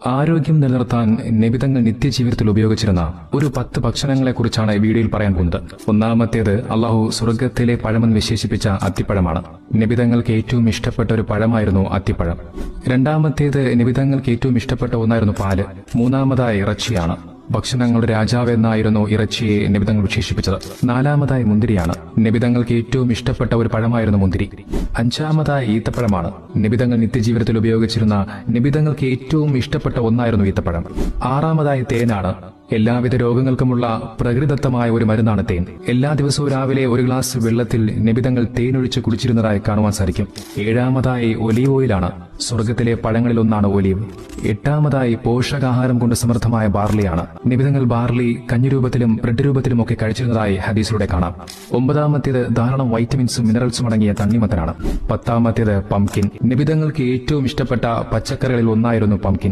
ആരോഗ്യം നിലനിർത്താൻ നബിതങ്ങൾ നിത്യജീവിതത്തിൽ ഉപയോഗിച്ചിരുന്ന ഒരു 10 ഭക്ഷണങ്ങളെക്കുറിച്ചാണ് വീഡിയോയിൽ പറയാൻ പോകുന്നത്. ഒന്നാമത്തേത് അള്ളാഹു സ്വർഗ്ഗത്തിലെ പഴമെന്ന് വിശേഷിപ്പിച്ച അത്തിപ്പഴമാണ്. നബിതങ്ങൾക്ക് ഏറ്റവും ഇഷ്ടപ്പെട്ട ഒരു പഴമായിരുന്നു അത്തിപ്പഴം. രണ്ടാമത്തേത് നബിതങ്ങൾക്ക് ഏറ്റവും ഇഷ്ടപ്പെട്ട ഒന്നായിരുന്നു പാല്. മൂന്നാമതായി ഇറച്ചിയാണ്. ഭക്ഷണങ്ങളുടെ രാജാവ് എന്നായിരുന്നു ഇറച്ചിയെ നബിതങ്ങൾ വിശേഷിപ്പിച്ചത്. നാലാമതായി മുന്തിരിയാണ്. നബിതങ്ങൾക്ക് ഏറ്റവും ഇഷ്ടപ്പെട്ട ഒരു പഴമായിരുന്നു മുന്തിരി. അഞ്ചാമതായി ഈത്തപ്പഴമാണ്. നബിതങ്ങൾ നിത്യജീവിതത്തിൽ ഉപയോഗിച്ചിരുന്ന നബിതങ്ങൾക്ക് ഏറ്റവും ഇഷ്ടപ്പെട്ട ഒന്നായിരുന്നു ഈത്തപ്പഴം. ആറാമതായി തേനാണ്. എല്ലാവിധ രോഗങ്ങൾക്കുമുള്ള പ്രകൃതിദത്തമായ ഒരു മരുന്നാണ് തേൻ. എല്ലാ ദിവസവും രാവിലെ ഒരു ഗ്ലാസ് വെള്ളത്തിൽ നബിതങ്ങൾ തേനൊഴിച്ച് കുടിച്ചിരുന്നതായി കാണുവാൻ സാധിക്കും. ഏഴാമതായി ഒലീവ് ഓയിലാണ്. സ്വർഗത്തിലെ പഴങ്ങളിലൊന്നാണ് ഒലീവ്. എട്ടാമതായി പോഷകാഹാരം കൊണ്ട് സമൃദ്ധമായ ബാർലിയാണ്. നബിതങ്ങൾ ബാർലി കഞ്ഞിരൂപത്തിലും ബ്രെഡ് രൂപത്തിലുമൊക്കെ കഴിച്ചിരുന്നതായി ഹദീസിലൂടെ കാണാം. ഒമ്പതാമത്തേത് ധാരാളം വൈറ്റമിൻസും മിനറൽസും അടങ്ങിയ തണ്ണിമത്തനാണ്. പത്താമത്തേത് പംകിൻ. നബിതങ്ങൾക്ക് ഏറ്റവും ഇഷ്ടപ്പെട്ട പച്ചക്കറികളിൽ ഒന്നായിരുന്നു പംകിൻ.